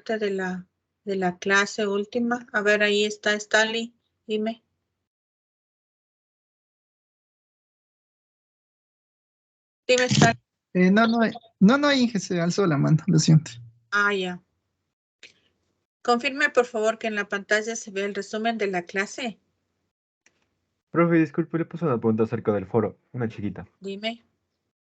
de la clase última. A ver, ahí está Stanley. Dime. Dime, Stanley. No, Inge, se alzó la mano, lo siento. Ah, ya. Confirme, por favor, que en la pantalla se ve el resumen de la clase. Profe, disculpe, le puse una pregunta acerca del foro, una chiquita. Dime.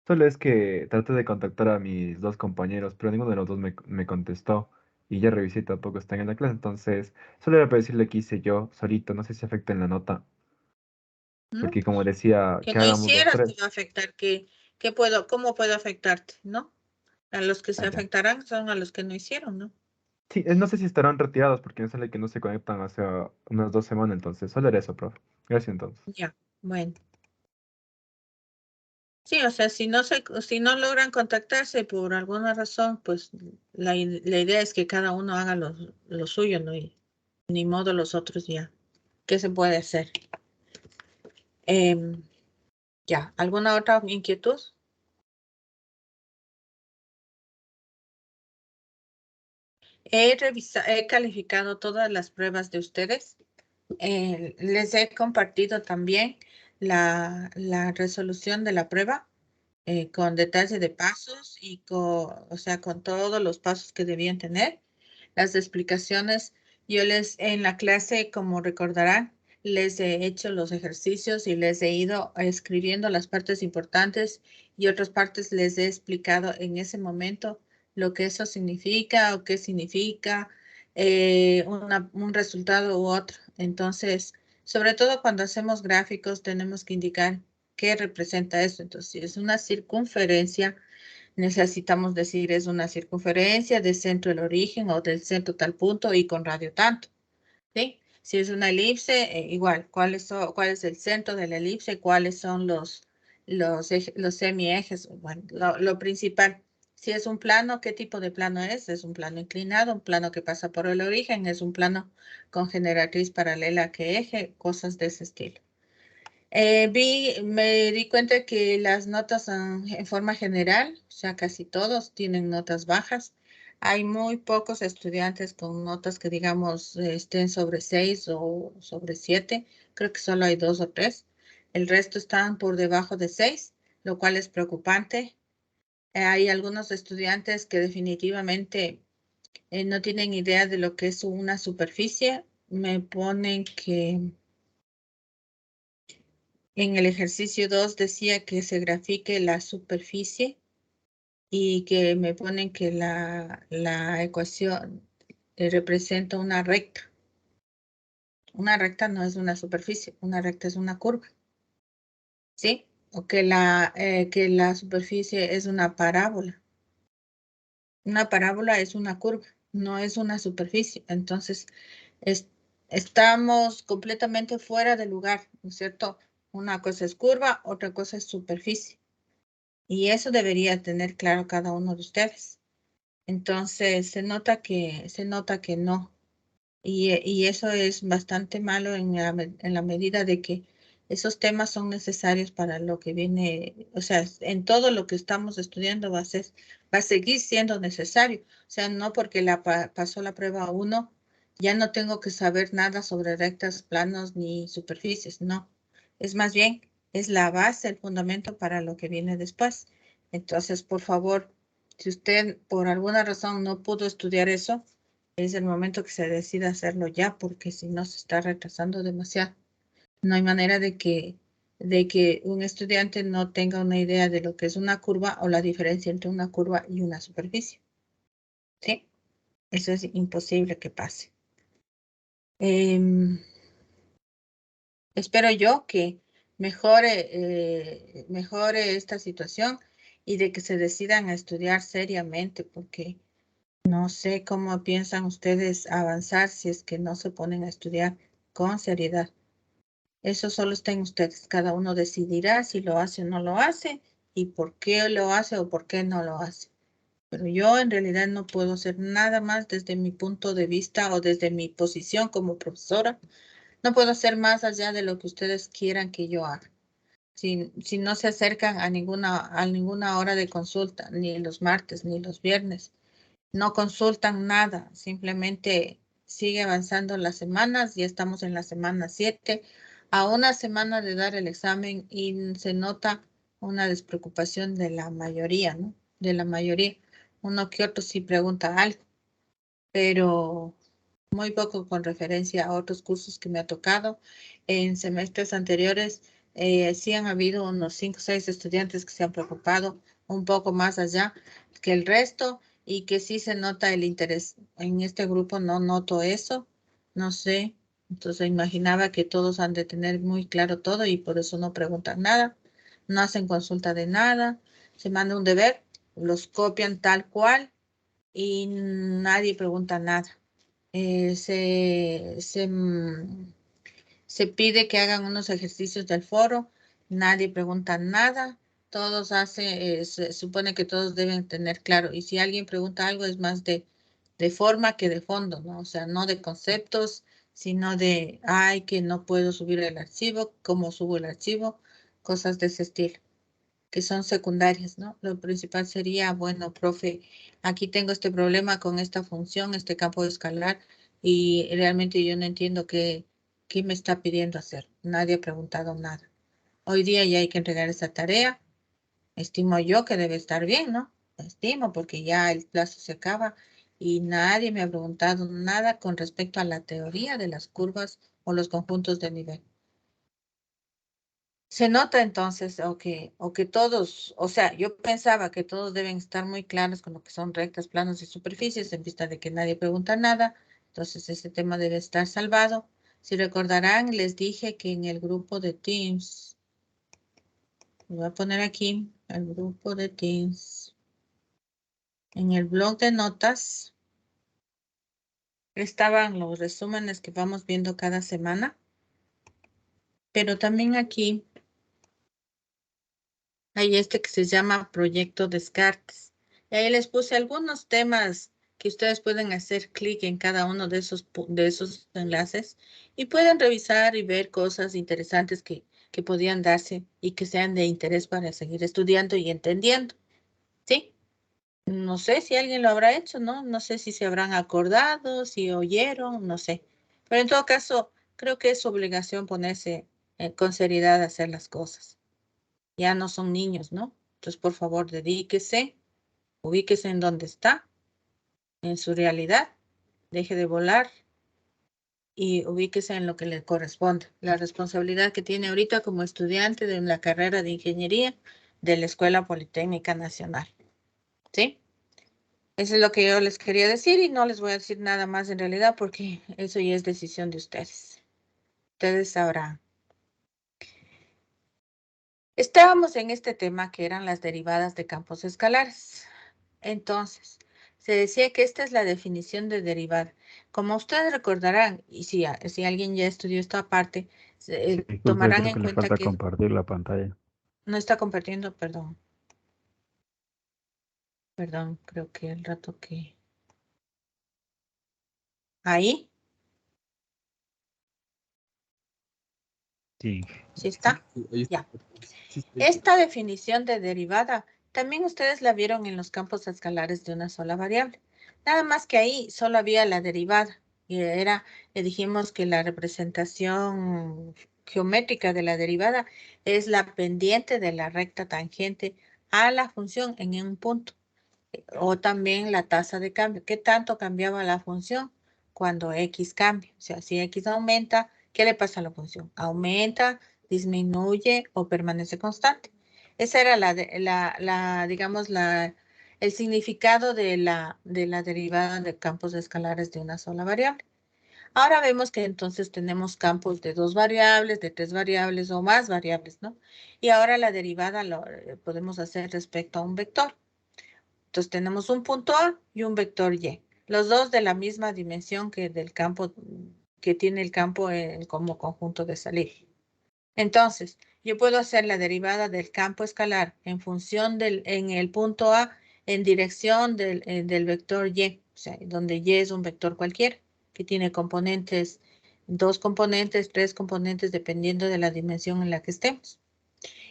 Solo es que traté de contactar a mis dos compañeros, pero ninguno de los dos me contestó. Y ya revisé y tampoco están en la clase, entonces solo era para decirle que hice yo solito, no sé si afecta en la nota, ¿Mm? porque como decía, Que que no hagamos los hicieras te tres. va a afectar. ¿Cómo puedo afectarte? ¿No? A los que se Ah, ya. afectarán son a los que no hicieron, ¿no? Sí, no sé si estarán retirados porque me sale que no se conectan hace unas 2 semanas, entonces solo era eso, profe. Gracias entonces. Ya, bueno. Sí, o sea, si no logran contactarse por alguna razón, pues la idea es que cada uno haga lo suyo, ¿no? Y ni modo los otros ya. ¿Qué se puede hacer? Em, ya, ¿alguna otra inquietud? He calificado todas las pruebas de ustedes. Les he compartido también la resolución de la prueba con detalle de pasos y o sea, con todos los pasos que debían tener. Las explicaciones, en la clase, como recordarán, les he hecho los ejercicios y les he ido escribiendo las partes importantes y otras partes les he explicado en ese momento lo que eso significa o qué significa un resultado u otro. Entonces, sobre todo cuando hacemos gráficos, tenemos que indicar qué representa eso. Entonces, si es una circunferencia, necesitamos decir es una circunferencia del centro del origen o del centro tal punto y con radio tanto. ¿Sí? Si es una elipse, igual, ¿cuál es el centro de la elipse? ¿Cuáles son los semiejes? Bueno, lo principal. Si es un plano, ¿qué tipo de plano es? ¿Es un plano inclinado, un plano que pasa por el origen? ¿Es un plano con generatriz paralela que eje? Cosas de ese estilo. Me di cuenta que las notas son en forma general, o sea, casi todos tienen notas bajas. Hay muy pocos estudiantes con notas que, digamos, estén sobre 6 o sobre 7. Creo que solo hay 2 o 3. El resto están por debajo de 6, lo cual es preocupante. Hay algunos estudiantes que definitivamente no tienen idea de lo que es una superficie. Me ponen que en el ejercicio 2 decía que se grafique la superficie y que me ponen que la ecuación representa una recta. Una recta no es una superficie, una recta es una curva. ¿Sí? O que que la superficie es una parábola. Una parábola es una curva, no es una superficie. Entonces, es- estamos completamente fuera de lugar, ¿no es cierto? Una cosa es curva, otra cosa es superficie. Y eso debería tener claro cada uno de ustedes. Entonces, se nota que no. Y eso es bastante malo en la medida de que esos temas son necesarios para lo que viene, o sea, en todo lo que estamos estudiando va a seguir siendo necesario. O sea, no porque pasó la prueba 1, ya no tengo que saber nada sobre rectas, planos ni superficies, no. Es más bien, es la base, el fundamento para lo que viene después. Entonces, por favor, si usted por alguna razón no pudo estudiar eso, es el momento que se decida hacerlo ya, porque si no se está retrasando demasiado. No hay manera de que un estudiante no tenga una idea de lo que es una curva o la diferencia entre una curva y una superficie. ¿Sí? Eso es imposible que pase. Espero yo que mejore esta situación y de que se decidan a estudiar seriamente, porque no sé cómo piensan ustedes avanzar si es que no se ponen a estudiar con seriedad. Eso solo está en ustedes. Cada uno decidirá si lo hace o no lo hace y por qué lo hace o por qué no lo hace. Pero yo en realidad no puedo hacer nada más desde mi punto de vista o desde mi posición como profesora. No puedo hacer más allá de lo que ustedes quieran que yo haga. Si no se acercan a ninguna hora de consulta, ni los martes, ni los viernes, No consultan nada, simplemente sigue avanzando las semanas, ya estamos en la semana 7, a una semana de dar el examen y se nota una despreocupación de la mayoría, ¿no? De la mayoría. Uno que otro sí pregunta algo, pero muy poco con referencia a otros cursos que me ha tocado. En semestres anteriores sí han habido unos 5 o 6 estudiantes que se han preocupado un poco más allá que el resto y que sí se nota el interés. En este grupo no noto eso, no sé. Entonces imaginaba que todos han de tener muy claro todo y por eso no preguntan nada, no hacen consulta de nada, se manda un deber, los copian tal cual y nadie pregunta nada. Se pide que hagan unos ejercicios del foro, nadie pregunta nada, todos se supone que todos deben tener claro, y si alguien pregunta algo es más de forma que de fondo, ¿no? O sea, no de conceptos, sino de, ay, que no puedo subir el archivo, cómo subo el archivo, cosas de ese estilo que son secundarias, ¿no? Lo principal sería, bueno, profe, aquí tengo este problema con esta función, este campo escalar, y realmente yo no entiendo qué me está pidiendo hacer. Nadie ha preguntado nada. Hoy día ya hay que entregar esa tarea. Estimo yo que debe estar bien, ¿no? Estimo porque ya el plazo se acaba y nadie me ha preguntado nada con respecto a la teoría de las curvas o los conjuntos de nivel. Se nota entonces, o que todos, o sea, yo pensaba que todos deben estar muy claros con lo que son rectas, planos y superficies, en vista de que nadie pregunta nada, entonces ese tema debe estar salvado. Si recordarán, les dije que en el grupo de Teams, voy a poner aquí el grupo de Teams, en el blog de notas, estaban los resúmenes que vamos viendo cada semana, pero también aquí hay este que se llama Proyecto Descartes. Y ahí les puse algunos temas que ustedes pueden hacer clic en cada uno de esos enlaces y pueden revisar y ver cosas interesantes que podían darse y que sean de interés para seguir estudiando y entendiendo. ¿Sí? No sé si alguien lo habrá hecho, ¿no? No sé si se habrán acordado, si oyeron, no sé. Pero en todo caso, creo que es su obligación ponerse con seriedad a hacer las cosas. Ya no son niños, ¿no? Entonces, por favor, dedíquese, ubíquese en donde está, en su realidad, deje de volar y ubíquese en lo que le corresponde. La responsabilidad que tiene ahorita como estudiante de la carrera de ingeniería de la Escuela Politécnica Nacional. ¿Sí? Eso es lo que yo les quería decir y no les voy a decir nada más en realidad porque eso ya es decisión de ustedes. Ustedes sabrán. Estábamos en este tema que eran las derivadas de campos escalares. Entonces, se decía que esta es la definición de derivada. Como ustedes recordarán, y si alguien ya estudió esta parte, Disculpe, tomarán creo en que le cuenta falta que compartir la pantalla. no está compartiendo, perdón, creo que el rato que... Ahí, Sí. ¿sí está? Ya. Esta definición de derivada también ustedes la vieron en los campos escalares de una sola variable. Nada más que ahí solo había la derivada. Y le dijimos que la representación geométrica de la derivada es la pendiente de la recta tangente a la función en un punto. O también la tasa de cambio. ¿Qué tanto cambiaba la función cuando X cambia? O sea, si X aumenta, ¿qué le pasa a la función? ¿Aumenta, disminuye o permanece constante? Esa era digamos, el significado de la derivada de campos escalares de una sola variable. Ahora vemos que entonces tenemos campos de 2 variables, de 3 variables o más variables, ¿no? Y ahora la derivada lo podemos hacer respecto a un vector. Entonces tenemos un punto A y un vector Y, los dos de la misma dimensión que del campo que tiene el campo como conjunto de salida. Entonces, yo puedo hacer la derivada del campo escalar en función en el punto A en dirección del vector Y, o sea, donde Y es un vector cualquiera que tiene componentes, 2 componentes, 3 componentes, dependiendo de la dimensión en la que estemos.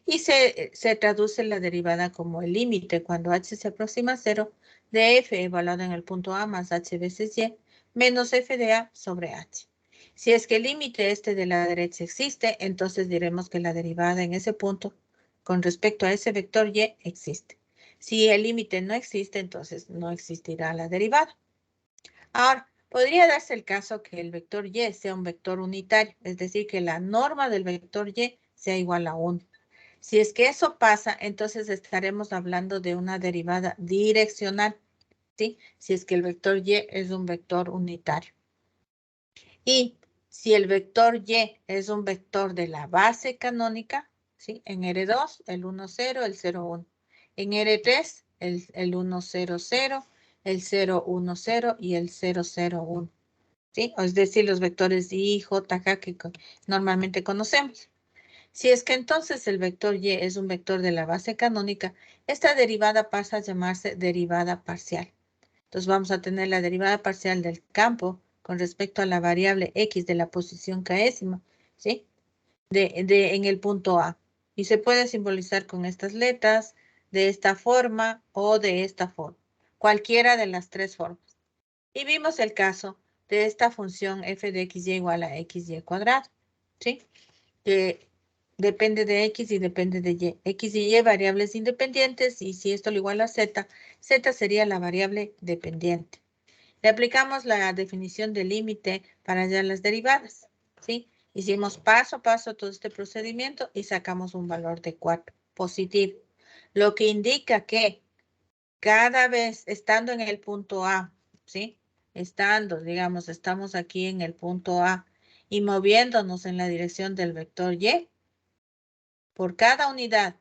Y se traduce la derivada como el límite. Cuando h se aproxima a 0, de f evaluado en el punto A más h veces y menos f de A sobre h. Si es que el límite este de la derecha existe, entonces diremos que la derivada en ese punto con respecto a ese vector y existe. Si el límite no existe, entonces no existirá la derivada. Ahora, podría darse el caso que el vector y sea un vector unitario, es decir, que la norma del vector y sea igual a 1. Si es que eso pasa, entonces estaremos hablando de una derivada direccional, ¿sí? Si es que el vector y es un vector unitario. Y si el vector y es un vector de la base canónica, ¿sí? En R2, el 1, 0, el 0, 1. En R3, el 1, 0, 0, el 0, 1, 0 y el 0, 0, 1. ¿Sí? Es decir, los vectores I, J, K que normalmente conocemos. Si es que entonces el vector y es un vector de la base canónica, esta derivada pasa a llamarse derivada parcial. Entonces vamos a tener la derivada parcial del campo con respecto a la variable x de la posición késima, ¿sí? En el punto A. Y se puede simbolizar con estas letras, de esta forma o de esta forma. Cualquiera de las tres formas. Y vimos el caso de esta función f de xy igual a xy cuadrado, ¿sí? Que depende de x y depende de y. X y y variables independientes y si esto lo igual a z, z sería la variable dependiente. Le aplicamos la definición de límite para hallar las derivadas, ¿sí? Hicimos paso a paso todo este procedimiento y sacamos un valor de 4 positivo, lo que indica que cada vez estando en el punto A, ¿sí? Digamos, estamos aquí en el punto A y moviéndonos en la dirección del vector y, por cada unidad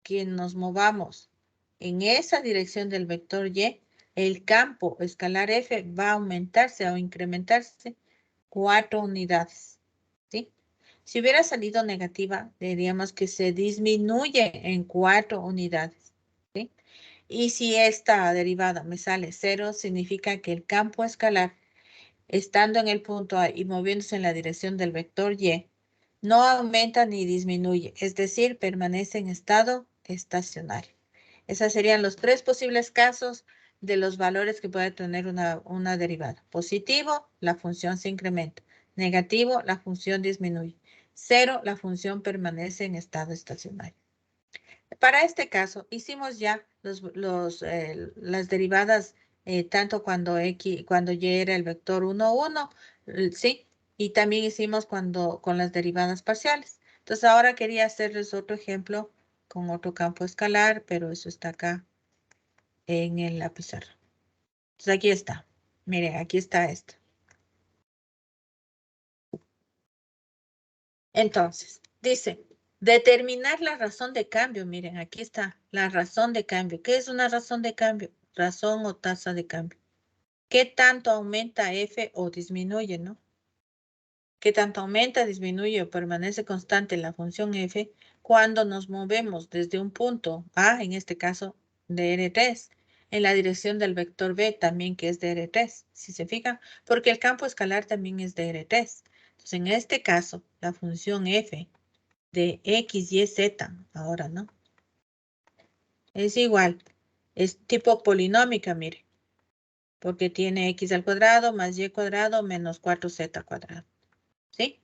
que nos movamos en esa dirección del vector y, el campo escalar f va a aumentarse o incrementarse 4 unidades, ¿sí? Si hubiera salido negativa, diríamos que se disminuye en 4 unidades, ¿sí? Y si esta derivada me sale 0, significa que el campo escalar, estando en el punto A y moviéndose en la dirección del vector y, no aumenta ni disminuye, es decir, permanece en estado estacionario. Esos serían los tres posibles casos de los valores que puede tener una derivada. Positivo, la función se incrementa. Negativo, la función disminuye. 0, la función permanece en estado estacionario. Para este caso, hicimos ya las derivadas tanto cuando y era el vector 1, 1, ¿sí? Y también hicimos con las derivadas parciales. Entonces, ahora quería hacerles otro ejemplo con otro campo escalar, pero eso está acá en la pizarra. Entonces, aquí está. Miren, aquí está esto. Entonces, dice, determinar la razón de cambio. Miren, aquí está la razón de cambio. ¿Qué es una razón de cambio? Razón o tasa de cambio. ¿Qué tanto aumenta f o disminuye, no? ¿Qué tanto aumenta, disminuye o permanece constante la función f cuando nos movemos desde un punto A, en este caso de R3, en la dirección del vector B también que es de R3, si se fijan? Porque el campo escalar también es de R3. Entonces, en este caso, la función f de x, y, z, ahora, ¿no? Es igual, es tipo polinómica, mire, porque tiene x al cuadrado más y cuadrado menos 4z cuadrado, ¿sí?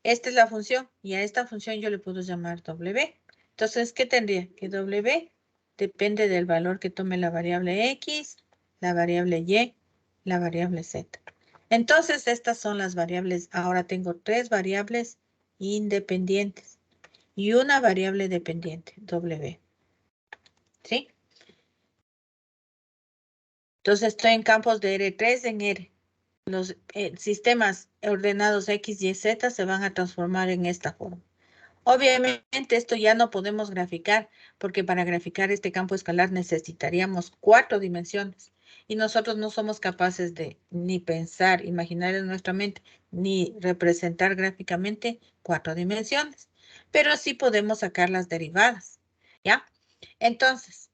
Esta es la función y a esta función yo le puedo llamar w. Entonces, ¿qué tendría? Que w depende del valor que tome la variable x, la variable y, la variable z. Entonces, estas son las variables. Ahora tengo tres variables independientes y una variable dependiente, w. ¿Sí? Entonces estoy en campos de R3 en R. Los sistemas ordenados X, Y, Z se van a transformar en esta forma. Obviamente esto ya no podemos graficar, porque para graficar este campo escalar necesitaríamos 4 dimensiones. Y nosotros no somos capaces de ni pensar, imaginar en nuestra mente, ni representar gráficamente 4 dimensiones. Pero sí podemos sacar las derivadas, ¿ya? Entonces,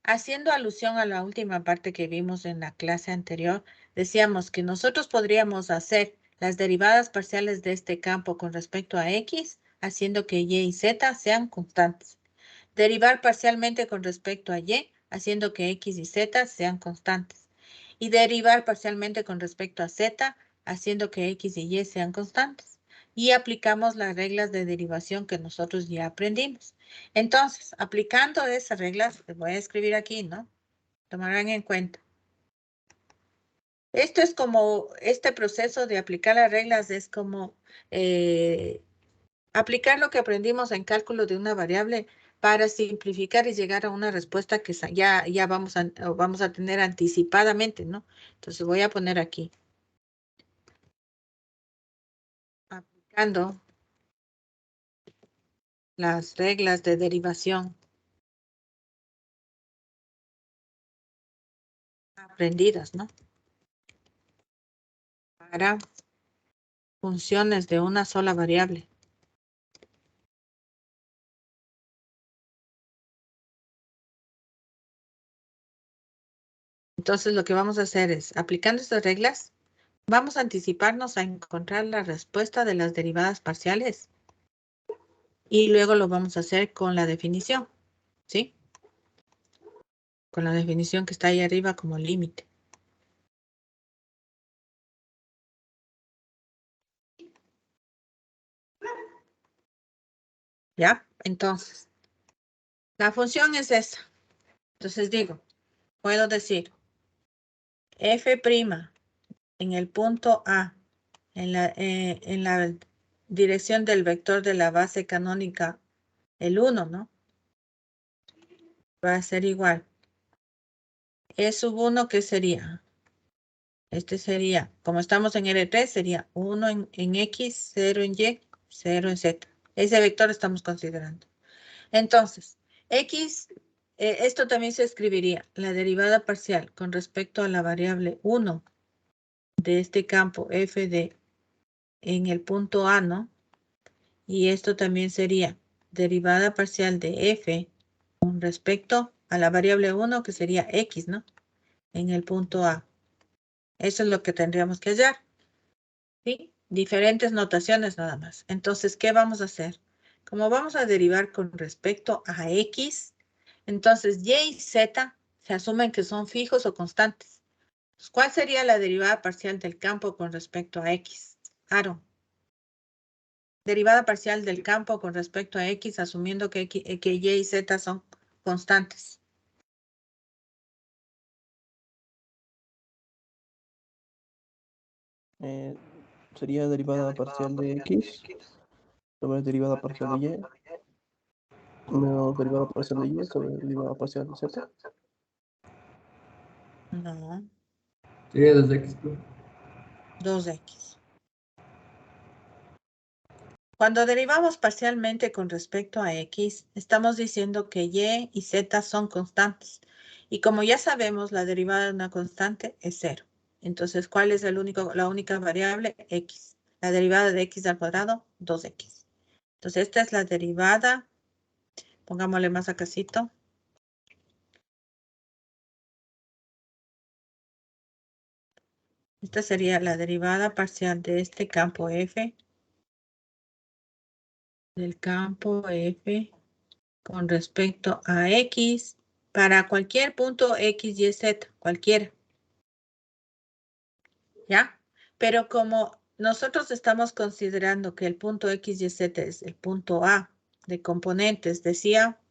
haciendo alusión a la última parte que vimos en la clase anterior, decíamos que nosotros podríamos hacer las derivadas parciales de este campo con respecto a X, haciendo que Y y Z sean constantes. Derivar parcialmente con respecto a Y, haciendo que X y Z sean constantes. Y derivar parcialmente con respecto a Z, haciendo que X y Y sean constantes. Y aplicamos las reglas de derivación que nosotros ya aprendimos. Entonces, aplicando esas reglas, les voy a escribir aquí, ¿no? Tomarán en cuenta. Esto es como, este proceso de aplicar las reglas es como aplicar lo que aprendimos en cálculo de una variable para simplificar y llegar a una respuesta que ya vamos a tener anticipadamente, ¿no? Entonces voy a poner aquí. Aplicando las reglas de derivación aprendidas, ¿no? Para funciones de una sola variable. Entonces lo que vamos a hacer es, aplicando estas reglas, vamos a anticiparnos a encontrar la respuesta de las derivadas parciales. Y luego lo vamos a hacer con la definición, ¿sí? Con la definición que está ahí arriba como límite. ¿Ya? Entonces, la función es esa. Entonces digo, puedo decir f' en el punto A, en la dirección del vector de la base canónica, el 1, ¿no? Va a ser igual. E sub 1, ¿qué sería? Este sería, como estamos en R3, sería 1 en X, 0 en Y, 0 en Z. Ese vector estamos considerando. Entonces, X, esto también se escribiría la derivada parcial con respecto a la variable 1 de este campo f en el punto A, ¿no? Y esto también sería derivada parcial de f con respecto a la variable 1 que sería X, ¿no? En el punto A. Eso es lo que tendríamos que hallar. ¿Sí? Diferentes notaciones nada más. Entonces, ¿qué vamos a hacer? Como vamos a derivar con respecto a X, entonces Y y Z se asumen que son fijos o constantes. ¿Cuál sería la derivada parcial del campo con respecto a X? Aaron. Derivada parcial del campo con respecto a X, asumiendo que Y y Z son constantes. Sería derivada parcial de X sobre derivada parcial de Y menos derivada parcial de Y sobre derivada parcial de Z. No, Sería 2x. 2X. Cuando derivamos parcialmente con respecto a X, estamos diciendo que Y y Z son constantes. Y como ya sabemos, la derivada de una constante es 0. Entonces, ¿cuál es la única variable? X. La derivada de X al cuadrado, 2X. Entonces, esta es la derivada. Pongámosle más acásito. Esta sería la derivada parcial de este campo F. Del campo F con respecto a X para cualquier punto X, Y, Z, cualquiera. ¿Ya? Pero como nosotros estamos considerando que el punto X, Y, Z es el punto A de componentes, decía,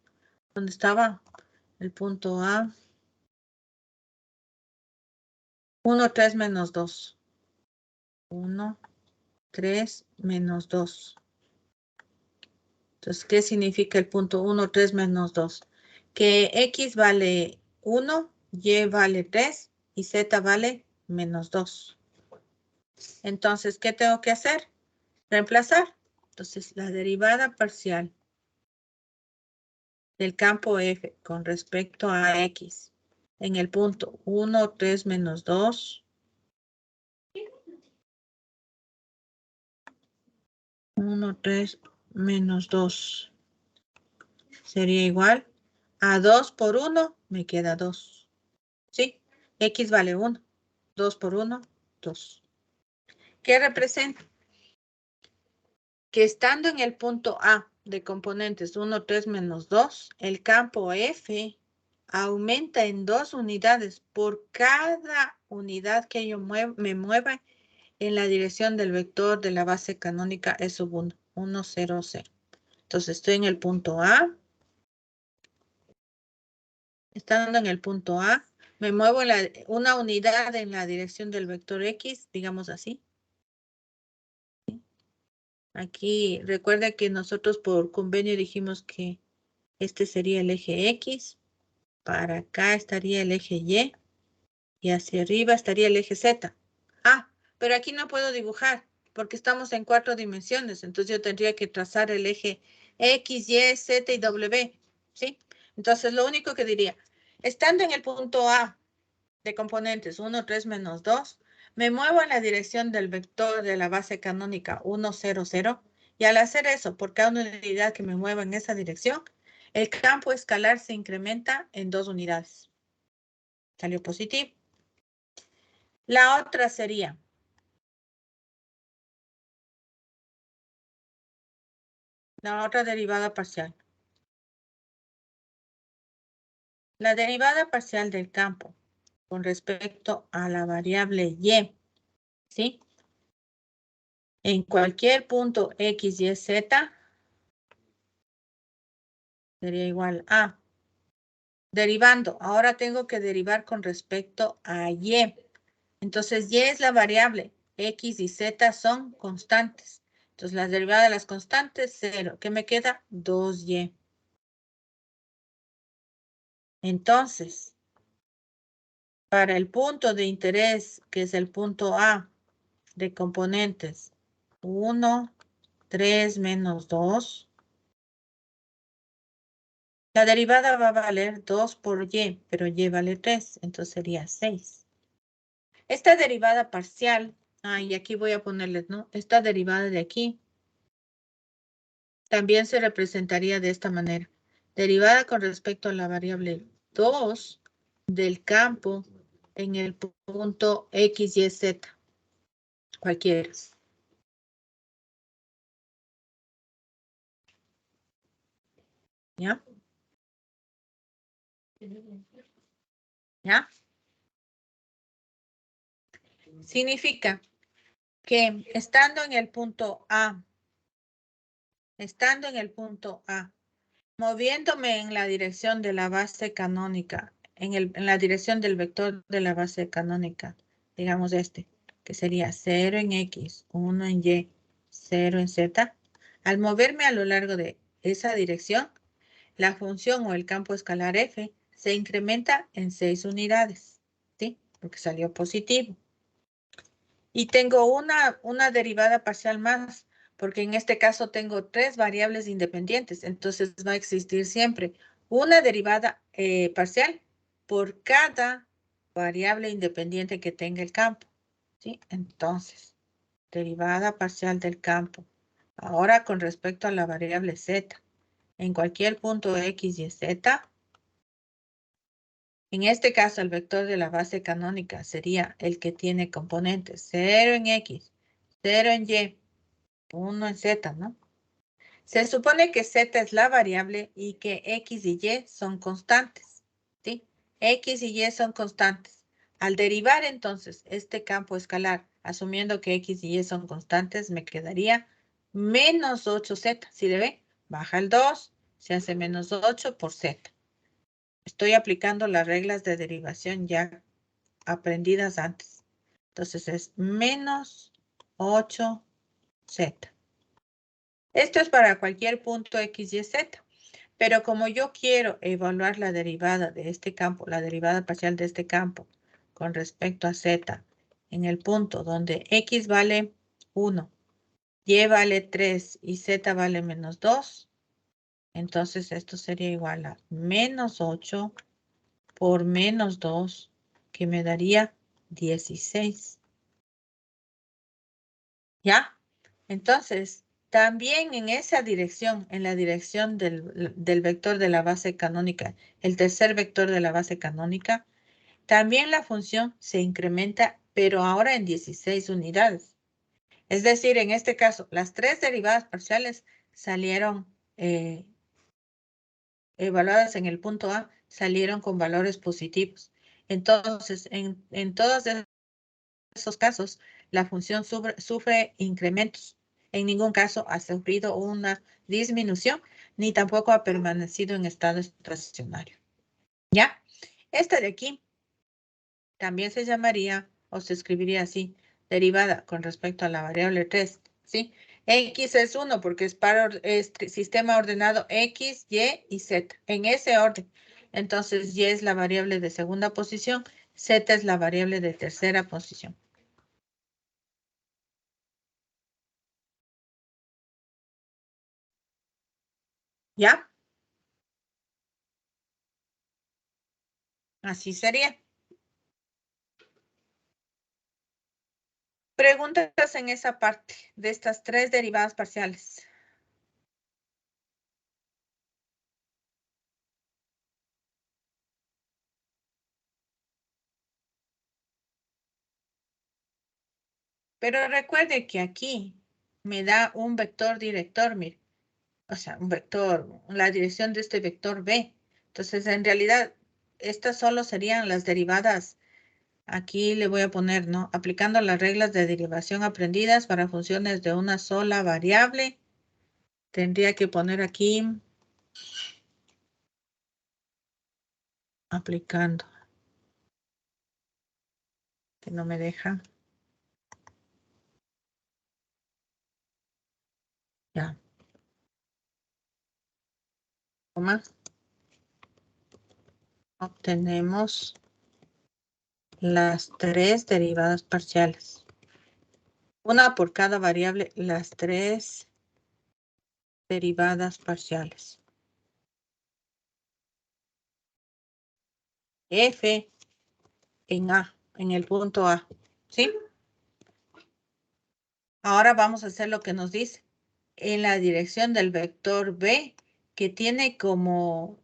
¿dónde estaba? El punto A. 1, 3 menos 2. 1, 3 menos 2. Entonces, ¿qué significa el punto 1, 3 menos 2? Que X vale 1, Y vale 3 y Z vale menos 2. Entonces, ¿qué tengo que hacer? Reemplazar. Entonces, la derivada parcial del campo F con respecto a X en el punto 1, 3 menos 2. 1, 3 menos 2 sería igual a 2 por 1, me queda 2. ¿Sí? X vale 1. 2 por 1, 2. ¿Qué representa? Que estando en el punto A de componentes 1, 3 menos 2, el campo F aumenta en 2 unidades por cada unidad que yo me mueva en la dirección del vector de la base canónica E sub 1, 1, 0, 0. Entonces estoy en el punto A. Estando en el punto A, me muevo una unidad en la dirección del vector X, digamos así. Aquí recuerda que nosotros por convenio dijimos que este sería el eje X. Para acá estaría el eje Y. Y hacia arriba estaría el eje Z. Ah, pero aquí no puedo dibujar porque estamos en 4 dimensiones. Entonces yo tendría que trazar el eje X, Y, Z y W. ¿Sí? Entonces lo único que diría, estando en el punto A de componentes 1, 3, menos 2, me muevo en la dirección del vector de la base canónica 1, 0, 0. Y al hacer eso, por cada unidad que me mueva en esa dirección, el campo escalar se incrementa en 2 unidades. Salió positivo. La otra sería la otra derivada parcial. La derivada parcial del campo con respecto a la variable y, ¿sí? En cualquier punto x, y, z sería igual a. Derivando, ahora tengo que derivar con respecto a y. Entonces y es la variable, x y z son constantes. Entonces la derivada de las constantes, 0. ¿Qué me queda? 2y. Entonces, para el punto de interés, que es el punto A de componentes 1, 3 menos 2, la derivada va a valer 2 por y, pero y vale 3, entonces sería 6. Esta derivada parcial, y aquí voy a ponerles, ¿no? Esta derivada de aquí también se representaría de esta manera. Derivada con respecto a la variable 2 del campo en el punto x, y, z. Cualquiera. ¿Ya? ¿Ya? Significa que estando en el punto A, moviéndome en la dirección de la base canónica, en la dirección del vector de la base canónica, digamos que sería 0 en X, 1 en Y, 0 en Z, al moverme a lo largo de esa dirección, la función o el campo escalar F se incrementa en 6 unidades, ¿sí? Porque salió positivo. Y tengo una derivada parcial más, porque en este caso tengo 3 variables independientes, entonces va a existir siempre una derivada parcial por cada variable independiente que tenga el campo, ¿sí? Entonces, derivada parcial del campo. Ahora con respecto a la variable z, en cualquier punto x y z, en este caso el vector de la base canónica sería el que tiene componentes 0 en x, 0 en y, 1 en z, ¿no? Se supone que z es la variable y que x y y son constantes, ¿sí? X y y son constantes. Al derivar entonces este campo escalar, asumiendo que x y y son constantes, me quedaría menos 8z. ¿Sí le ve? Baja el 2, se hace menos 8 por z. Estoy aplicando las reglas de derivación ya aprendidas antes. Entonces es menos 8z. Esto es para cualquier punto x, y, z. Pero como yo quiero evaluar la derivada de este campo, la derivada parcial de este campo con respecto a z en el punto donde x vale 1, y vale 3 y z vale menos 2, entonces esto sería igual a menos 8 por menos 2, que me daría 16. ¿Ya? Entonces, también en esa dirección, en la dirección del vector de la base canónica, el tercer vector de la base canónica, también la función se incrementa, pero ahora en 16 unidades. Es decir, en este caso, las 3 derivadas parciales salieron evaluadas en el punto A, salieron con valores positivos. Entonces, en todos esos casos, la función sufre incrementos. En ningún caso ha sufrido una disminución, ni tampoco ha permanecido en estado estacionario. ¿Ya? Esta de aquí también se llamaría, o se escribiría así, derivada con respecto a la variable 3, ¿sí? X es 1 porque es sistema ordenado X, Y y Z, en ese orden. Entonces, Y es la variable de segunda posición, Z es la variable de tercera posición. ¿Ya? Así sería. Preguntas en esa parte de estas tres derivadas parciales. Pero recuerde que aquí me da un vector director, mire. O sea, un vector, la dirección de este vector B. Entonces, en realidad, estas solo serían las derivadas. Aquí le voy a poner, ¿no? Aplicando las reglas de derivación aprendidas para funciones de una sola variable. Tendría que poner aquí, aplicando. Que no me deja. Ya. Toma. Obtenemos las tres derivadas parciales. Una por cada variable, las tres derivadas parciales. F en A, en el punto A. ¿Sí? Ahora vamos a hacer lo que nos dice. En la dirección del vector B, que tiene como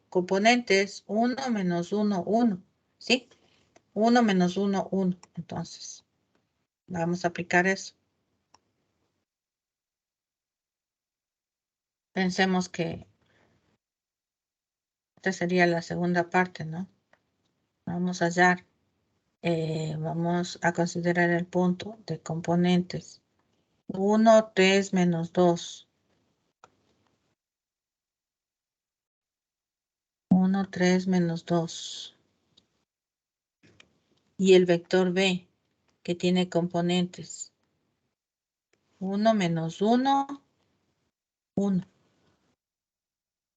componentes 1 menos 1, 1. ¿Sí? 1 menos 1, 1. Entonces, vamos a aplicar eso. Pensemos que esta sería la segunda parte, ¿no? Vamos a hallar. Vamos a considerar el punto de componentes. 1, 3 menos 2. 1, 3 menos 2. Y el vector B, que tiene componentes. 1 menos 1, 1.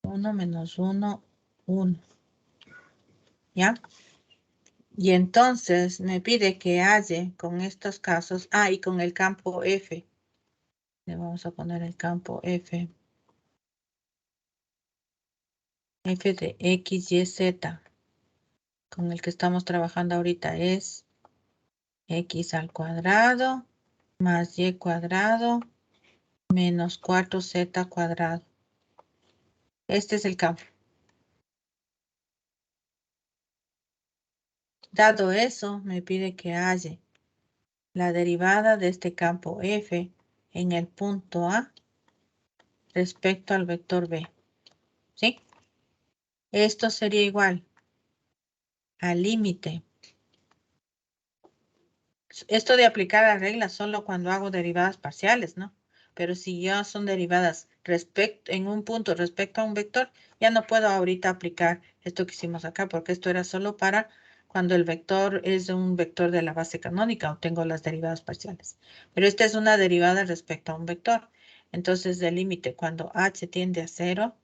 1 menos 1, 1. ¿Ya? Y entonces me pide que halle con estos casos, y con el campo F. Le vamos a poner el campo F. F de X, Y, Z. Con el que estamos trabajando ahorita es X al cuadrado más Y cuadrado menos 4Z cuadrado. Este es el campo. Dado eso, me pide que halle la derivada de este campo F en el punto A respecto al vector B. ¿Sí? Esto sería igual al límite. Esto de aplicar las reglas solo cuando hago derivadas parciales, ¿no? Pero si ya son derivadas en un punto respecto a un vector, ya no puedo ahorita aplicar esto que hicimos acá, porque esto era solo para cuando el vector es un vector de la base canónica, obtengo las derivadas parciales. Pero esta es una derivada respecto a un vector. Entonces, del límite, cuando h tiende a 0,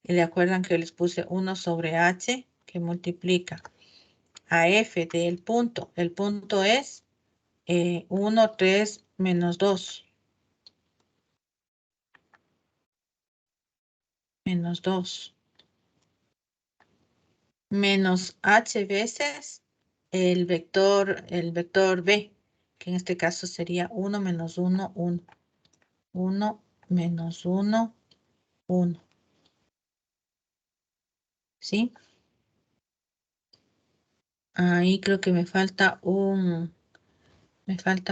y le acuerdan que les puse 1 sobre h, que multiplica a f del punto. El punto es 1, 3, menos 2. Menos 2. Menos h veces el vector b, que en este caso sería 1 menos 1, 1. 1 menos 1, 1. ¿Sí? Ahí creo que me falta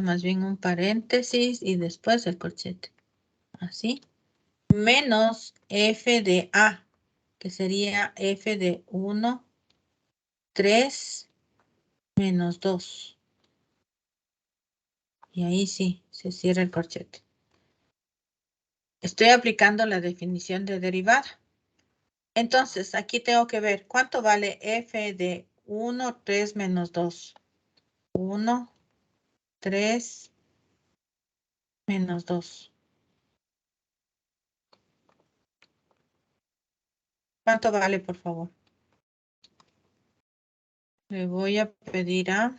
más bien un paréntesis y después el corchete. Así. Menos f de a. que sería f de 1, 3 menos 2. Y ahí sí, se cierra el corchete. Estoy aplicando la definición de derivada. Entonces, aquí tengo que ver cuánto vale f de 1, 3 menos 2. 1, 3 menos 2. ¿Cuánto vale, por favor? Le voy a pedir a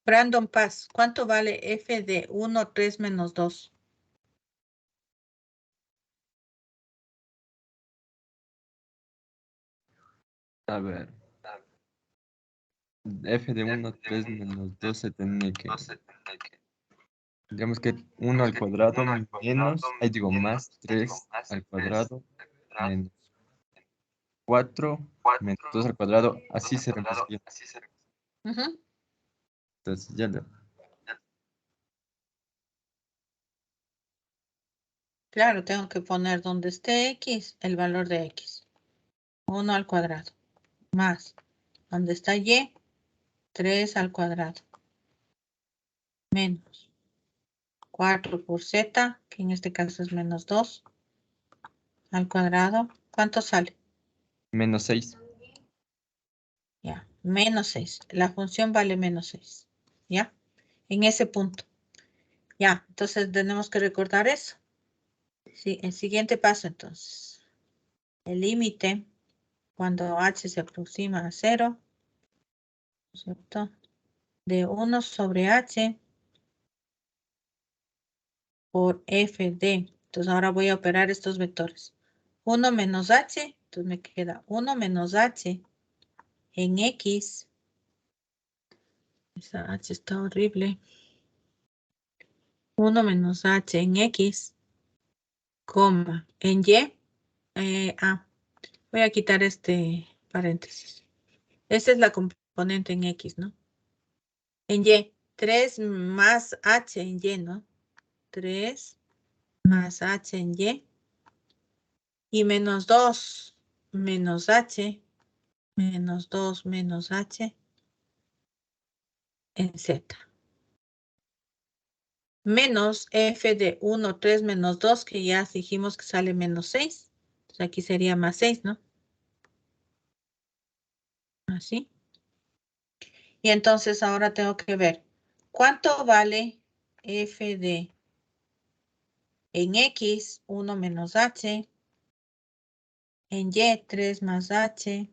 Brandon Paz. ¿Cuánto vale f de 1, 3 menos 2? A ver. F de 1, 3 menos 2 se tiene que... Digamos que 1 al cuadrado menos, ahí digo más 3 al cuadrado menos 4 menos 2 al cuadrado, así se reemplazaría. Ujú. Entonces ya lo... Claro, tengo que poner donde esté x, el valor de x. 1 al cuadrado. Más, donde está y, 3 al cuadrado. Menos 4 por z, que en este caso es menos 2 al cuadrado. ¿Cuánto sale? Menos 6. Ya, menos 6. La función vale menos 6. ¿Ya? En ese punto. Ya, entonces tenemos que recordar eso. Sí, el siguiente paso entonces. El límite cuando h se aproxima a 0, ¿cierto? De 1 sobre h por f de. Entonces ahora voy a operar estos vectores. 1 menos h, entonces me queda 1 menos h en x. Esa h está horrible. 1 menos h en x, coma, en y. Voy a quitar este paréntesis. Esta es la componente en x, ¿no? En y, 3 más h en y, ¿no? 3 más h en y. Y menos 2 menos h. Menos 2 menos h en z. Menos f de 1, 3 menos 2, que ya dijimos que sale menos 6. Entonces aquí sería más 6, ¿no? Así. Y entonces ahora tengo que ver cuánto vale f de en x 1 menos h, en y 3 más h,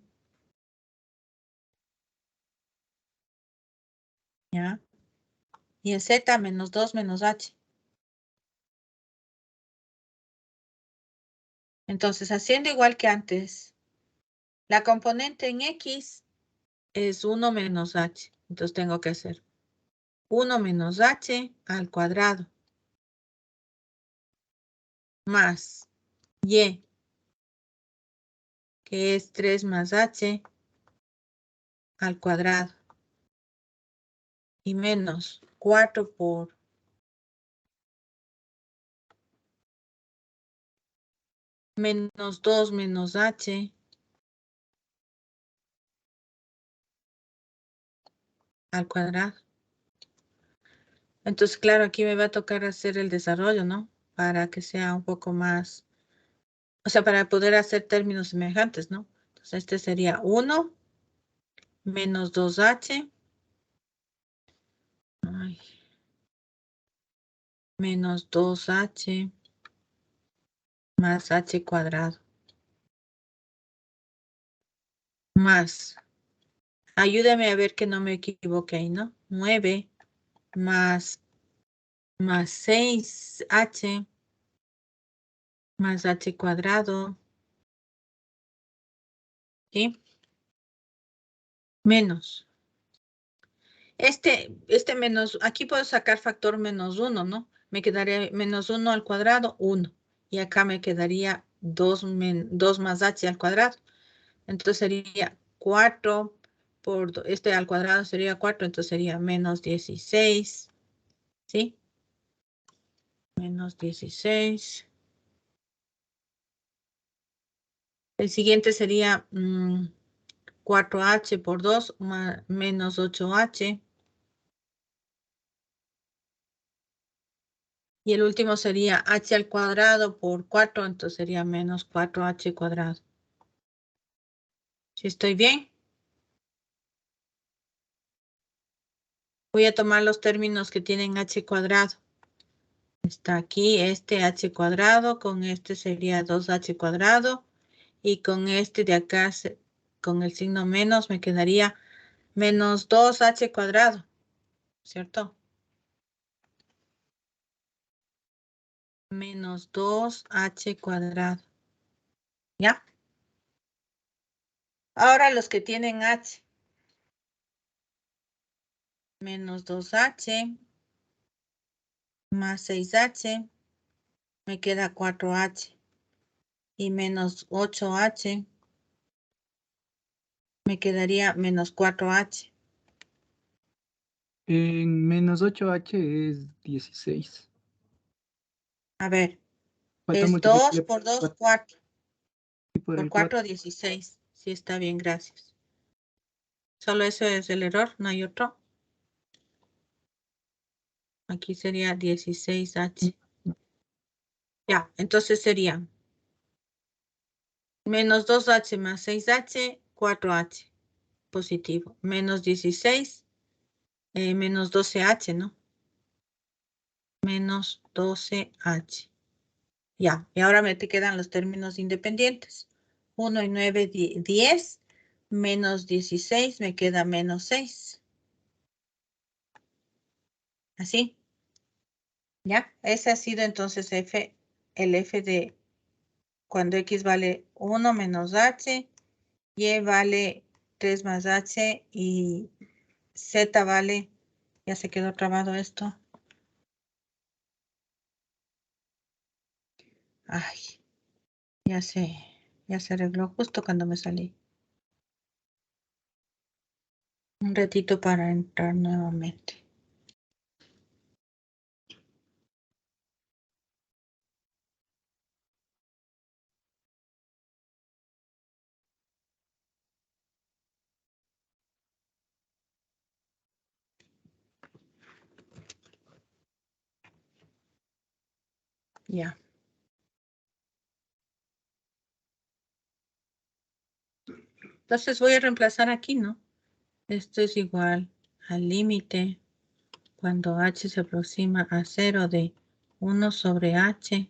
¿ya? Y en z menos 2 menos h. Entonces, haciendo igual que antes, la componente en x es 1 menos h. Entonces tengo que hacer 1 menos h al cuadrado más y, que es 3 más h al cuadrado, y menos 4 por menos 2 menos h al cuadrado. Entonces, claro, aquí me va a tocar hacer el desarrollo, ¿no? Para que sea un poco más, o sea, para poder hacer términos semejantes, ¿no? Entonces, este sería 1 menos 2h. Menos 2h más h cuadrado. Más. Ayúdame a ver que no me equivoque ahí, ¿no? 9 más 6h más h cuadrado. ¿Sí? Menos. Este menos, aquí puedo sacar factor menos 1, ¿no? Me quedaría menos 1 al cuadrado, 1. Y acá me quedaría 2 más h al cuadrado. Entonces sería 4 por este al cuadrado sería 4, entonces sería menos 16. ¿Sí? Menos 16. El siguiente sería 4h por 2 menos 8h. Y el último sería h al cuadrado por 4, entonces sería menos 4h cuadrado. ¿Sí estoy bien? Voy a tomar los términos que tienen h cuadrado. Está aquí este h cuadrado, con este sería 2h cuadrado. Y con este de acá, con el signo menos, me quedaría menos 2h cuadrado, ¿cierto? Menos 2h cuadrado. ¿Ya? Ahora los que tienen h. Menos 2h más 6h. Me queda 4h. Y menos 8h. Me quedaría menos 4h. En menos 8h es 16. A ver, Falta es 2 multiplicarle por 2, por 4. por Por el 4, 4. 16. Sí, está bien, gracias. Solo eso es el error, no hay otro. Aquí sería 16h. Ya, entonces sería menos 2h más 6h, 4h. Positivo. Menos 16, menos 12h, ¿no? Menos 12h. Ya, y ahora me te quedan los términos independientes. 1 y 9, 10. Menos 16, me queda menos 6. Así. ¿Ya? Ese ha sido entonces F, el F de cuando X vale 1 menos H, Y vale 3 más H y Z vale, ya se quedó trabado esto. Ay, ya se arregló justo cuando me salí. Un ratito para entrar nuevamente. Ya. Entonces voy a reemplazar aquí, ¿no? Esto es igual al límite cuando H se aproxima a 0 de 1 sobre H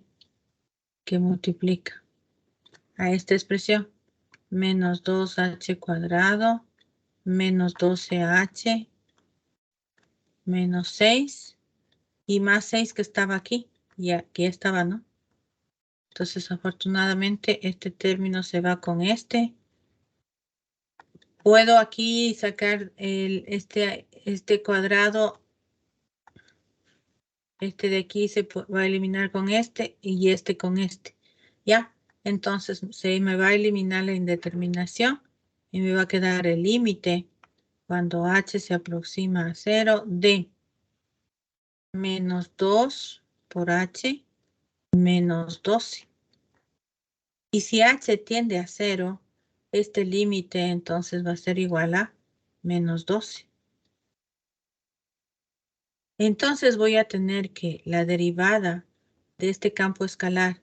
que multiplica a esta expresión. Menos 2H cuadrado menos 12H menos 6 y más 6 que estaba aquí. Y aquí estaba, ¿no? Entonces, afortunadamente, este término se va con este. Puedo aquí sacar este cuadrado. Este de aquí se va a eliminar con este y este con este. ¿Ya? Entonces, se me va a eliminar la indeterminación y me va a quedar el límite cuando h se aproxima a 0 de menos 2 por h menos 12. Y si h tiende a 0, este límite entonces va a ser igual a menos 12. Entonces voy a tener que la derivada de este campo escalar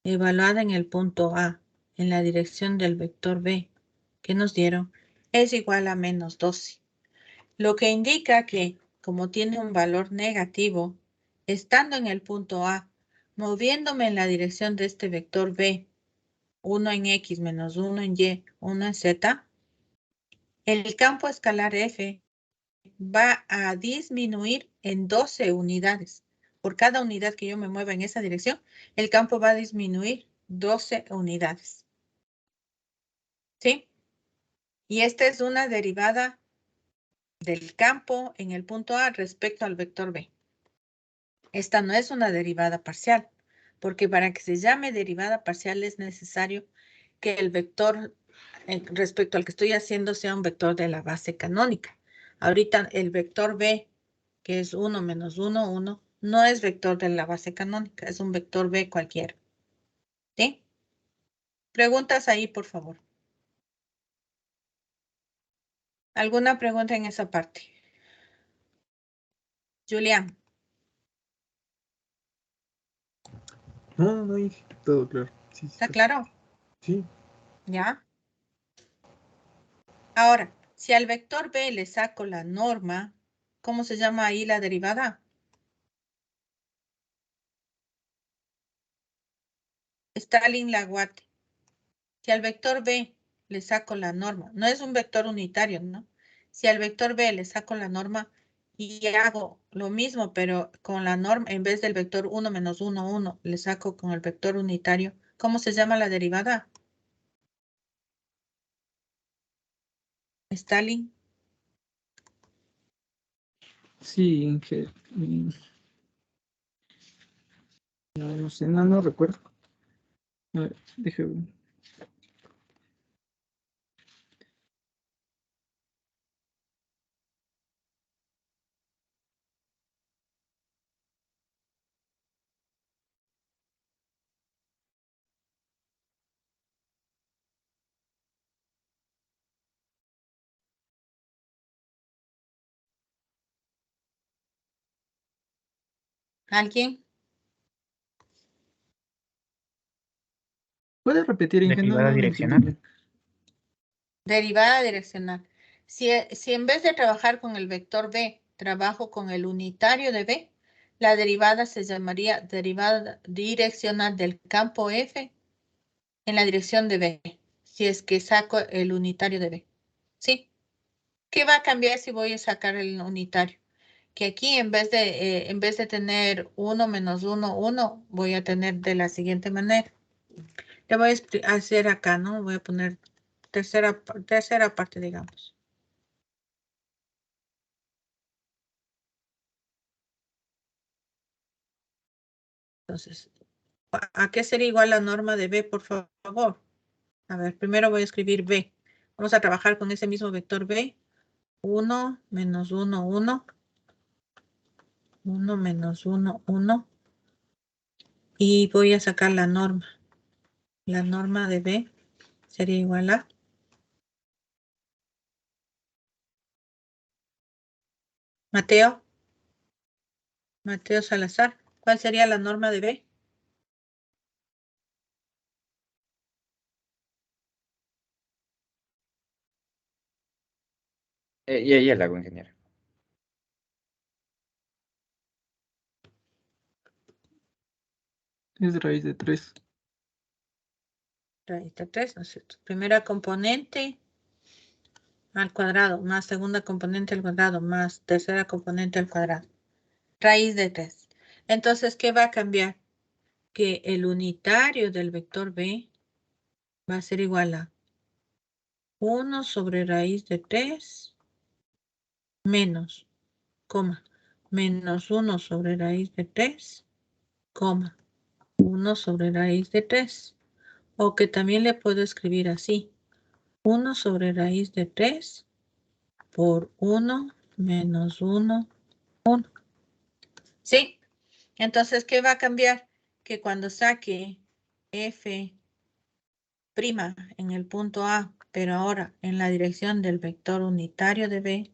evaluada en el punto A en la dirección del vector B que nos dieron es igual a menos 12. Lo que indica que como tiene un valor negativo, estando en el punto A, moviéndome en la dirección de este vector B, 1 en X menos 1 en Y, 1 en Z, el campo escalar F va a disminuir en 12 unidades. Por cada unidad que yo me mueva en esa dirección, el campo va a disminuir 12 unidades. ¿Sí? Y esta es una derivada del campo en el punto A respecto al vector B. Esta no es una derivada parcial, porque para que se llame derivada parcial es necesario que el vector respecto al que estoy haciendo sea un vector de la base canónica. Ahorita el vector B, que es 1 menos 1, 1, No es vector de la base canónica, es un vector B cualquiera. ¿Sí? Preguntas ahí, por favor. ¿Alguna pregunta en esa parte? Julián. No, no, Inge, todo claro. Sí, ¿Está claro? Sí. ¿Ya? Ahora, si al vector B le saco la norma, ¿cómo se llama ahí la derivada? Stalin-Laguate. Si al vector B le saco la norma, no es un vector unitario, ¿no? Si al vector B le saco la norma y hago lo mismo, pero con la norma, en vez del vector 1 menos 1, 1, le saco con el vector unitario, ¿cómo se llama la derivada? Stalin. Sí, Inge. No sé, no recuerdo. A ver, déjame. ¿Alguien? ¿Puedes repetir, Inge? Derivada No direccional. entendí bien. Derivada direccional. Si en vez de trabajar con el vector B, trabajo con el unitario de B, la derivada se llamaría derivada direccional del campo F en la dirección de B, si es que saco el unitario de B. ¿Sí? ¿Qué va a cambiar si voy a sacar el unitario? Que aquí en vez de tener 1 menos 1, 1, voy a tener de la siguiente manera. Le voy a hacer acá, ¿no? Voy a poner tercera parte, digamos. Entonces, ¿a qué sería igual la norma de B, por favor? A ver, primero voy a escribir B. Vamos a trabajar con ese mismo vector B. 1 menos 1, 1. 1 menos 1, 1. Y voy a sacar la norma. La norma de B sería igual a... Mateo. Mateo Salazar. ¿Cuál sería la norma de B? Ya la hago, ingeniero. Es raíz de 3. Raíz de 3, ¿no es cierto? Primera componente al cuadrado, más segunda componente al cuadrado, más tercera componente al cuadrado. Raíz de 3. Entonces, ¿qué va a cambiar? Que el unitario del vector B va a ser igual a 1 sobre raíz de 3 menos, coma, menos 1 sobre raíz de 3, coma, 1 sobre raíz de 3. O que también le puedo escribir así. 1 sobre raíz de 3 por 1 menos 1, 1. ¿Sí? Entonces, ¿qué va a cambiar? Que cuando saque f' en el punto A, pero ahora en la dirección del vector unitario de B,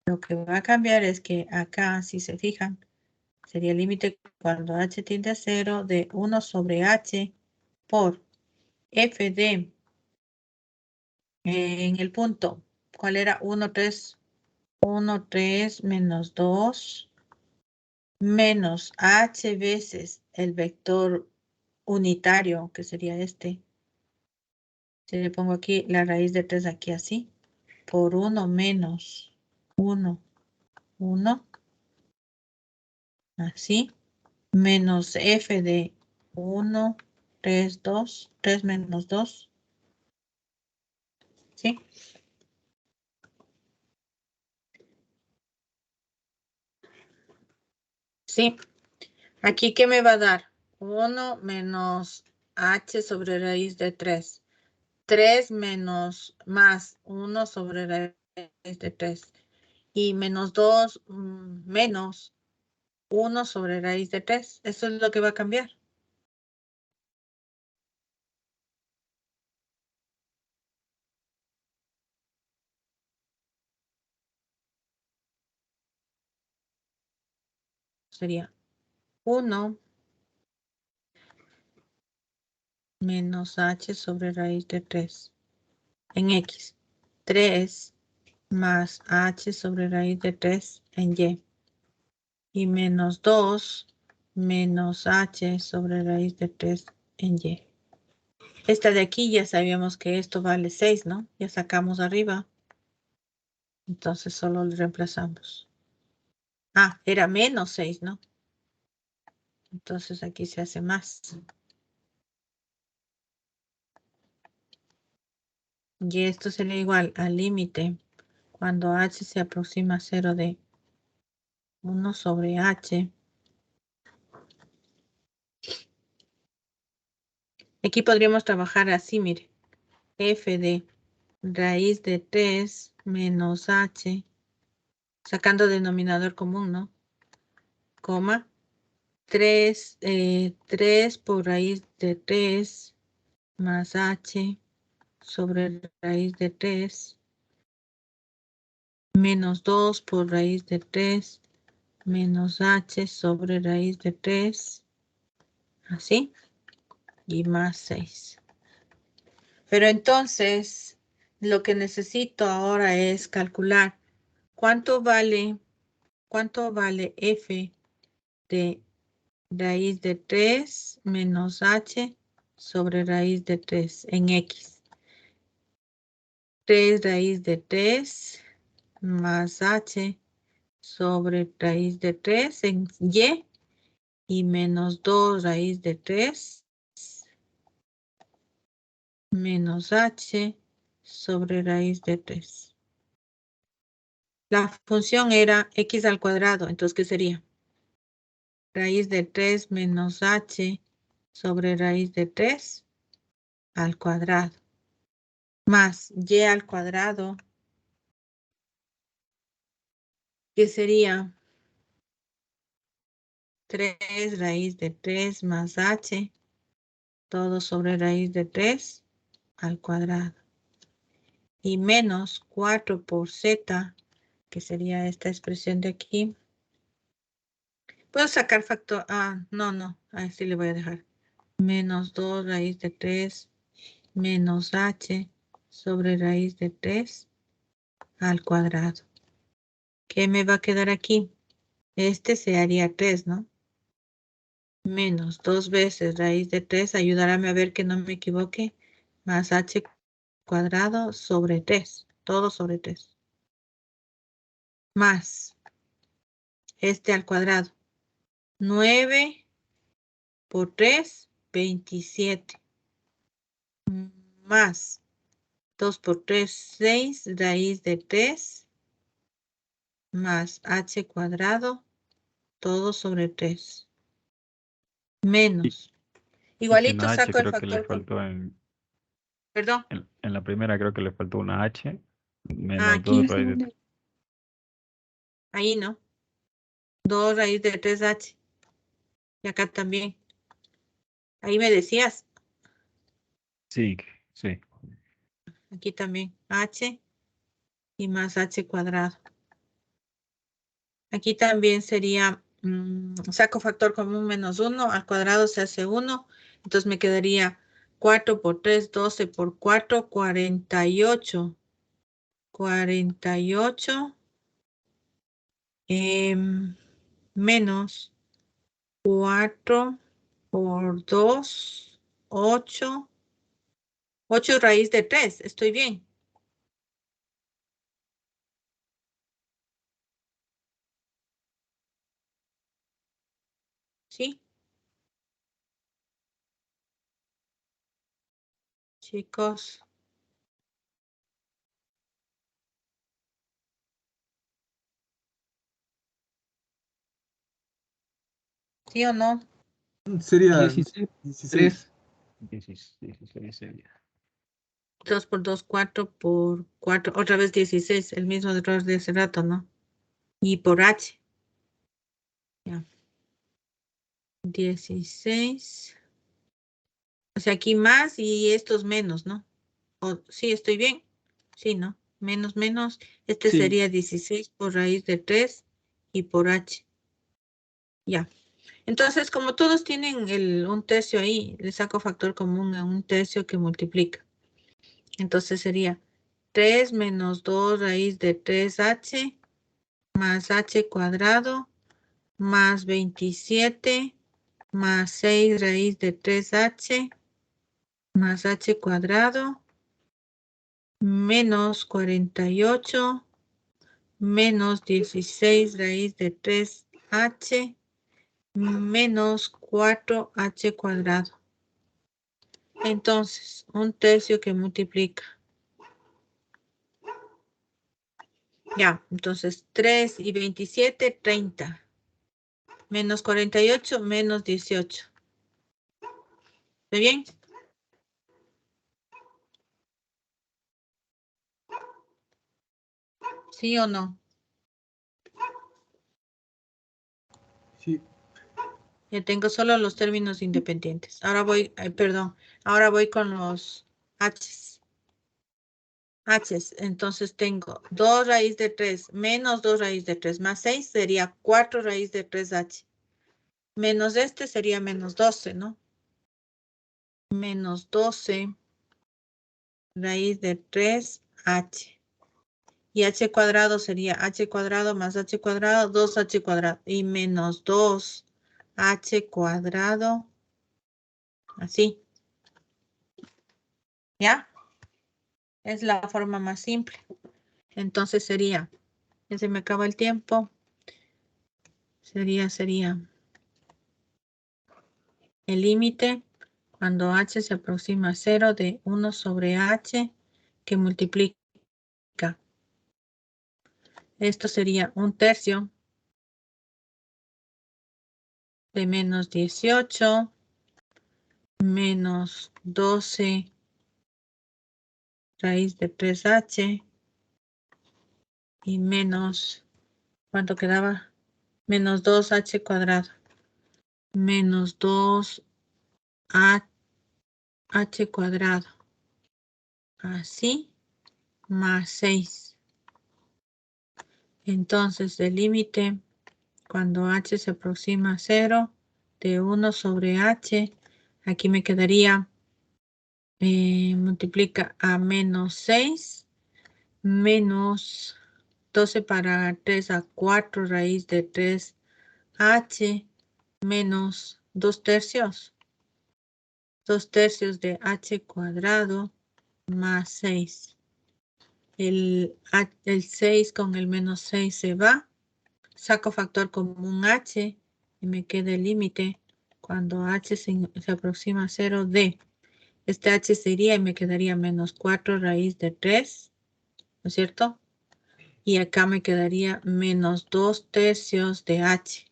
lo que va a cambiar es que acá, si se fijan, sería el límite cuando h tiende a 0 de 1 sobre h por f de en el punto, ¿cuál era? 1, 3, 1, 3 menos 2 menos h veces el vector unitario, que sería este. Si le pongo aquí la raíz de 3 aquí así, por 1 menos 1, 1, así, menos f de 1, 3, 2, 3 menos 2, ¿sí? Sí. Aquí, ¿qué me va a dar? 1 menos h sobre raíz de 3. 3 menos más 1 sobre raíz de 3. Y menos 2 menos 1 sobre raíz de 3. Eso es lo que va a cambiar. Sería 1 menos h sobre raíz de 3 en x. 3 más h sobre raíz de 3 en y. Y menos 2 menos h sobre raíz de 3 en y. Esta de aquí ya sabíamos que esto vale 6, ¿no? Ya sacamos arriba. Entonces solo le reemplazamos. Ah, era menos 6, ¿no? Entonces aquí se hace más. Y esto sería igual al límite cuando h se aproxima a 0 de 1 sobre h. Aquí podríamos trabajar así, mire. F de raíz de 3 menos h, sacando denominador común, ¿no? Coma. 3 por raíz de 3 más h sobre raíz de 3 menos 2 por raíz de 3 menos h sobre raíz de 3, así, y más 6. Pero entonces, lo que necesito ahora es calcular cuánto vale f de raíz de 3 menos h sobre raíz de 3 en x. 3 raíz de 3 más h sobre raíz de 3 en y menos 2 raíz de 3 menos h sobre raíz de 3. La función era x al cuadrado, entonces, ¿qué sería? Raíz de 3 menos h sobre raíz de 3 al cuadrado, más y al cuadrado, que sería 3 raíz de 3 más h, todo sobre raíz de 3 al cuadrado. Y menos 4 por z, que sería esta expresión de aquí. Puedo sacar factor. Ah, no. Así le voy a dejar. Menos 2 raíz de 3 menos h sobre raíz de 3 al cuadrado. ¿Qué me va a quedar aquí? Este se haría 3, ¿no? Menos 2 veces raíz de 3. Ayudarme a ver que no me equivoque. Más h cuadrado sobre 3. Todo sobre 3. Más este al cuadrado. 9 por 3, 27. Más 2 por 3, 6, raíz de 3, más h cuadrado, todo sobre 3. Menos. Igualito H saco el creo que le factor. faltó Perdón. en la primera creo que le faltó una H, menos Aquí. 2 raíz de 3. Ahí no. 2 raíz de 3h. Y acá también. Ahí me decías. Sí. Aquí también. H y más h cuadrado. Aquí también sería, saco factor común menos 1, al cuadrado se hace 1, entonces me quedaría 4 por 3, 12 por 4, 48. 48 menos 4 por 2, 8. 8 raíz de 3, estoy bien. ¿Sí? Chicos. ¿Sí o no? Sería 16. 16. 16 sería. 2 por 2, 4 por 4, otra vez 16, el mismo error de hace rato, ¿no? Y por h. Ya. 16. O sea, aquí más y estos menos, ¿no? Sí, estoy bien. Sí, ¿no? Menos, menos. Este Sí. sería 16 por raíz de 3 y por h. Ya. Entonces, como todos tienen un tercio ahí, le saco factor común a un tercio que multiplica. Entonces sería 3 menos 2 raíz de 3h más h cuadrado más 27 más 6 raíz de 3h más h cuadrado menos 48 menos 16 raíz de 3h menos 4h cuadrado. Entonces, un tercio que multiplica. Ya, entonces 3 y 27, 30. Menos 48, menos 18. ¿Está bien? ¿Sí o no? Sí. Ya tengo solo los términos independientes. Ahora voy, perdón, ahora voy con los h's. H's, entonces tengo 2 raíz de 3 menos 2 raíz de 3 más 6 sería 4 raíz de 3h. Menos este sería menos 12, ¿no? Menos 12 raíz de 3h. Y h cuadrado sería h cuadrado más h cuadrado, 2h cuadrado. Y menos 2h cuadrado. Así. ¿Ya? Es la forma más simple. Entonces sería, ya se me acaba el tiempo. Sería el límite cuando h se aproxima a 0 de 1 sobre h que multiplica. Esto sería un tercio de menos 18 menos 12 raíz de 3h y menos, ¿cuánto quedaba? Menos 2h cuadrado. Menos 2h cuadrado. Así, más 6. Entonces, el límite cuando h se aproxima a 0 de 1 sobre h, aquí me quedaría, multiplica a menos 6, menos 12 para 3 a 4 raíz de 3h, menos 2 tercios. 2 tercios de h cuadrado más 6. El 6 con el menos 6 se va. Saco factor común h y me queda el límite cuando h se aproxima a 0 de. Este h se iría y me quedaría menos 4 raíz de 3, ¿no es cierto? Y acá me quedaría menos 2 tercios de h.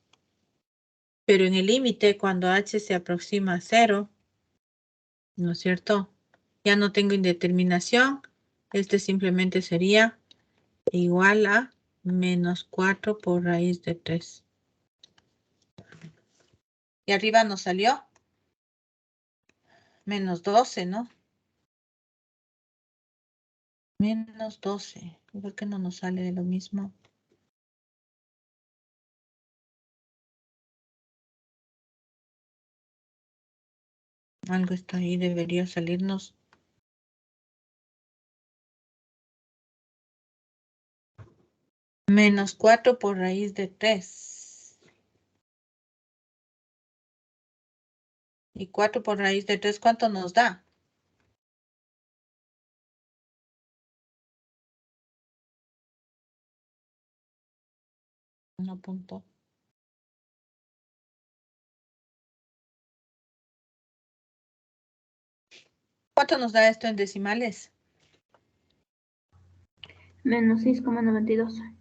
Pero en el límite, cuando h se aproxima a 0, ¿no es cierto? Ya no tengo indeterminación. Este simplemente sería igual a menos 4 por raíz de 3. Y arriba nos salió menos 12, ¿no? Menos 12. ¿Por qué no nos sale de lo mismo? Algo está ahí, debería salirnos. Menos 4 por raíz de 3. Y 4 por raíz de 3, ¿cuánto nos da? No punto. ¿Cuánto nos da esto en decimales? Menos 6,92.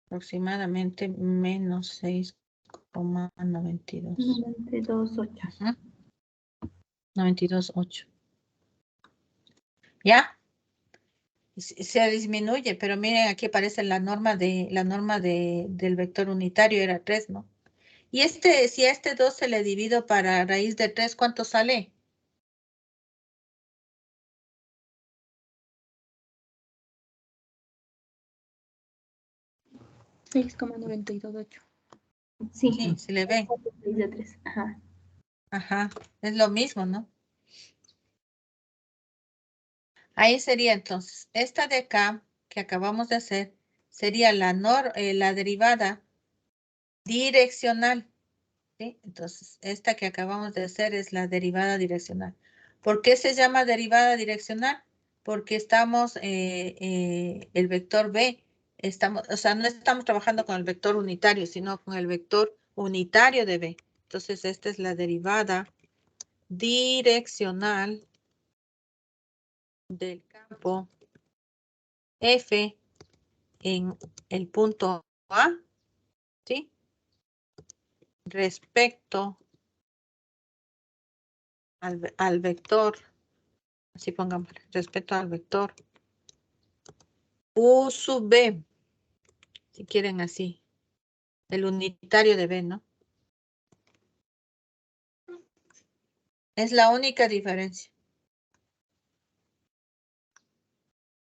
Aproximadamente menos 6,92. 92,8. 92,8. ¿Ya? Se disminuye, pero miren, aquí aparece la norma del vector unitario era 3, ¿no? Y si a este 2 se le divido para raíz de 3, ¿cuánto sale? $6,928. Sí, Sí, si le ven. 6 de 3. Ajá. Ajá, es lo mismo, ¿no? Ahí sería entonces, esta de acá que acabamos de hacer sería la derivada direccional, ¿sí? Entonces, esta que acabamos de hacer es la derivada direccional. ¿Por qué se llama derivada direccional? Porque estamos, el vector B, o sea, no estamos trabajando con el vector unitario, sino con el vector unitario de B. Entonces, esta es la derivada direccional del campo F en el punto A, ¿sí? Respecto al vector, así pongamos, respecto al vector U sub B, si quieren así, el unitario de B, ¿no? Es la única diferencia.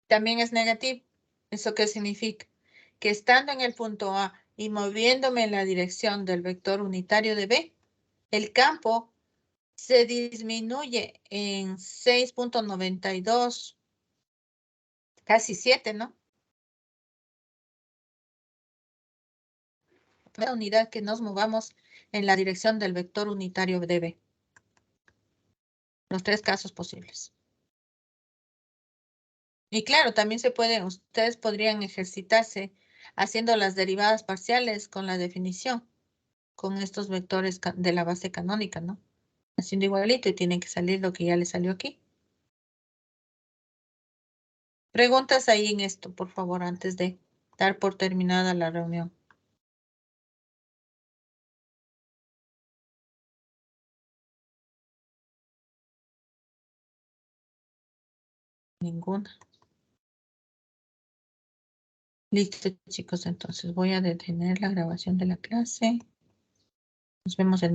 También es negativo. ¿Eso qué significa? Que estando en el punto A y moviéndome en la dirección del vector unitario de B, el campo se disminuye en 6.92, casi 7, ¿no? La unidad que nos movamos en la dirección del vector unitario de B. Los 3 casos posibles. Y claro, también ustedes podrían ejercitarse haciendo las derivadas parciales con la definición, con estos vectores de la base canónica, ¿no? Haciendo igualito y tienen que salir lo que ya les salió aquí. Preguntas ahí en esto, por favor, antes de dar por terminada la reunión. Ninguna. Listo, chicos, entonces voy a detener la grabación de la clase. Nos vemos en